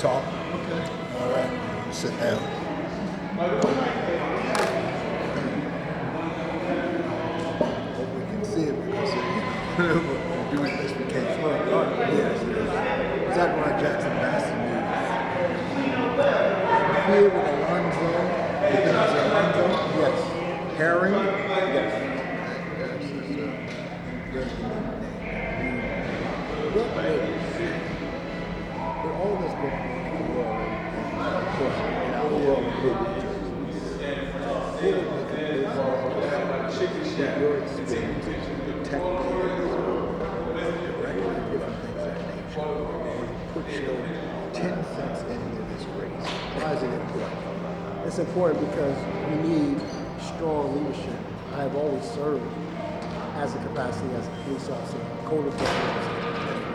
talk. Okay. All right, sit down. Hope we can see it because we're doing this. We can't. Yes. Zachariah Jackson, BASA News. Here with Alonzo. Alonzo? Yes. Herran? Yes. Yes, it's a very unique name. What is, with all this going on in the world, and of course, in our world, what would make it that your experience in protecting directly different things of that nature would put your 10 cents into this race? Why is it important? It's important because we need strong leadership. I have always served as a capacity as a police officer, code enforcement officer,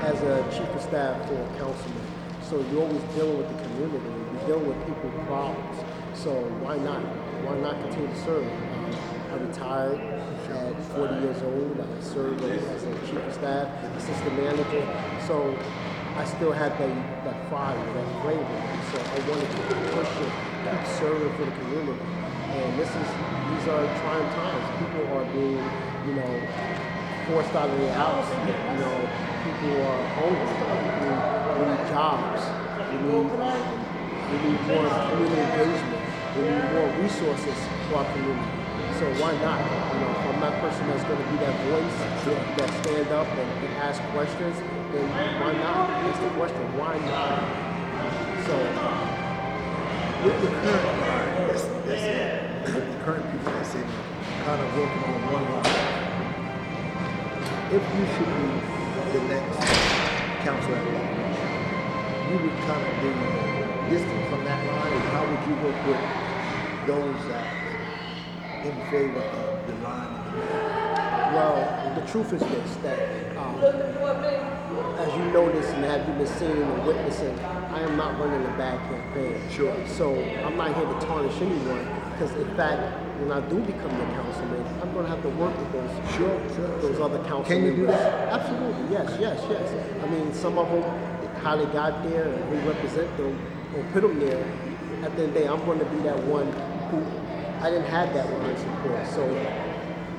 as a chief of staff for a councilman. So you're always dealing with the community. You're dealing with people's problems. So why not? Why not continue to serve? I retired at 40 years old. I served as a chief of staff, assistant manager. So I still had that fire, that flavor. So I wanted to push it, keep serving for the community. And these are trying times. People are being, forced out of their house. People are hungry. We need jobs. We need more community engagement. We need more resources for our community. So why not? If I'm that person that's going to be that voice, that stand up and ask questions, then why not? That's the question. Why not? So With the current line, that's it. With the current people that's in kind of working on one line. If you should be the next council at large, you would kind of be distant from that line, and how would you work with those that in favor of the line? well, the truth is this, that as you notice and have you been seeing and witnessing, I am not running a bad campaign. Sure. So I'm not here to tarnish anyone, because in fact, when I do become the councilman, I'm going to have to work with those other council Can you do members. that? Absolutely, yes. I mean, some of them, how they got there and who represent them or put them there, at the end of the day, I'm going to be that one who, I didn't have that line support. So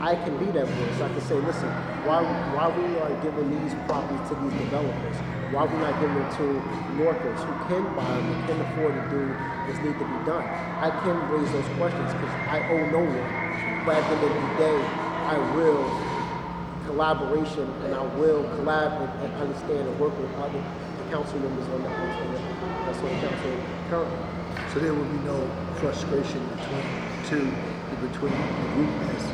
I can be that voice. I can say, listen, why we are giving these properties to these developers? Why we not giving them to Newarkers who can buy them and can afford to do what's need to be done? I can raise those questions because I owe no one. But at the end of the day, I will collaboration and I will collaborate and understand and work with other council members on that that's on the council currently. So there will be no frustration between the group that's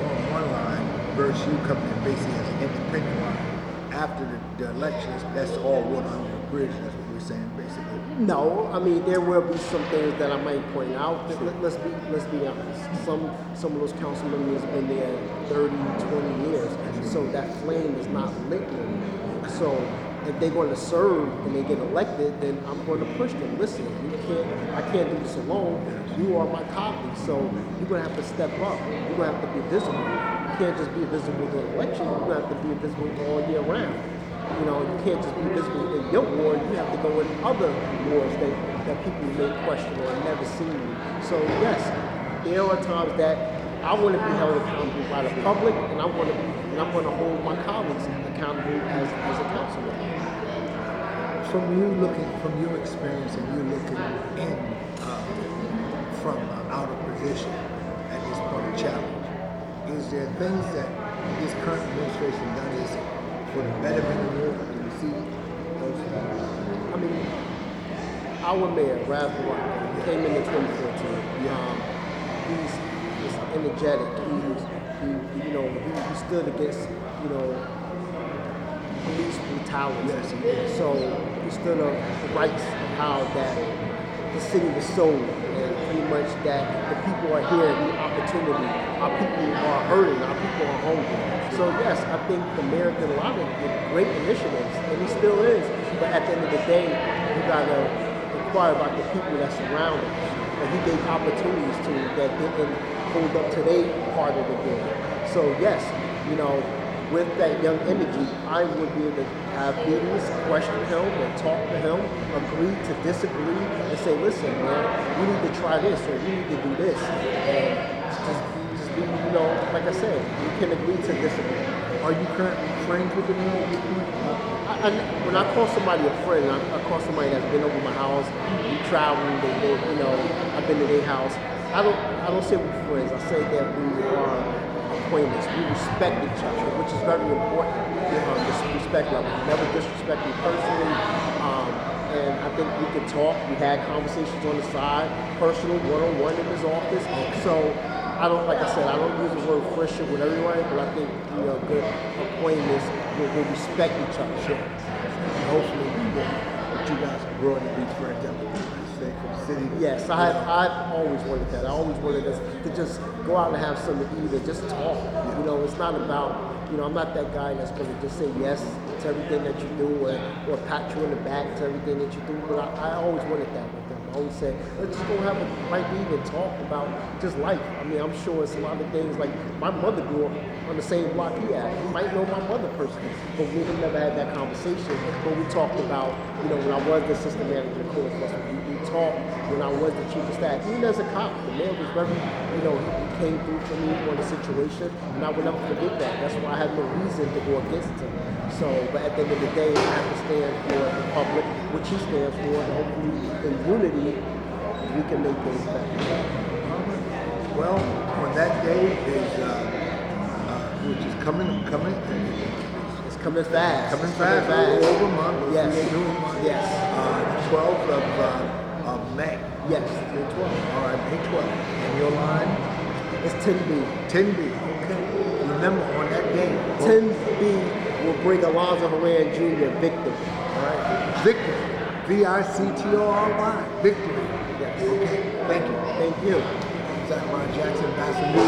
on one line versus you coming in basically as an independent line. After the elections, that's all one under the bridge. That's what we're saying, basically. No, I mean there will be some things that I might point out. Sure. Let's be honest. Some of those council members have been there 30, 20 years, so that flame is not lit anymore. So if they're going to serve and they get elected, then I'm going to push them. Listen, I can't do this alone. You are my colleague, so you're going to have to step up. You're going to have to be visible. You can't just be visible during election. You're going to have to be visible all year round. You can't just be visible in your ward. You have to go in other wards that people may question or have never seen you. So yes, there are times that I want to be held accountable by the public, and I'm going to hold my colleagues accountable as a councilman. From your experience and you looking in from out of position at this point of challenge, is there things that this current administration done is for the betterment of Newark? Do you see those things? I mean, our mayor, came in 2014. He's energetic. He stood against, police brutality. Yes, he did. So he stood up for rights of how that the city was sold, and pretty much that the people are here, the opportunity. Our people are hurting. Our people are hungry. So yes, I think the mayor did a lot of great initiatives, and he still is. But at the end of the day, you gotta inquire about the people that surround him. And he gave opportunities that didn't hold up to their part of the deal. So yes, with that young energy, I would be able to have meetings, question him, and talk to him, agree to disagree, and say, listen, man, we need to try this, or we need to do this. And just be, like I said, we can agree to disagree. Are you currently friends with the mayor? When I call somebody a friend, I call somebody that's been over my house, we traveled, I've been to their house. I don't say we're friends. I say that we are acquaintances. We respect each other, which is very important. This respect level. Never disrespect me personally. And I think we can talk. We had conversations on the side, personal, one-on-one in his office. So I don't, like I said, I don't use the word friendship with everybody, but I think good acquaintance. We respect each other. Sure. And hopefully, you guys are growing to be friends out there. For the city. Yes, I've always wanted that. I always wanted us to just go out and have something to eat and just talk. It's not about, I'm not that guy that's going to just say yes to everything that you do or pat you in the back to everything that you do. But I always wanted that with them. I always said, let's just go have a bite to eat and talk about just life. I mean, I'm sure it's a lot of things like my mother grew up on the same block he had. He might know my mother personally, but we have never had that conversation. But we talked about, when I was the assistant manager of Court Enforcement, we talked when I was the chief of staff. Even as a cop, the mayor was very, he came through for me on the situation, and I would never forget that. That's why I had no reason to go against him. So, but at the end of the day, I have to stand for the public, which he stands for, and hopefully in unity, we can make things better. Well, on that day is, which is coming. It's coming fast. Coming fast. A little over a month. Yes. Yes. The 12th of May. Yes, May 12th. All right, May 12th. And your line? It's 10B. 10B. Okay. Remember, on that day, 10B will bring Alonzo Herran Jr. victory. All right. Victory. Victory. Victory. Yes. Okay. Thank you. Thank you. Zachariah Jackson, Ambassador.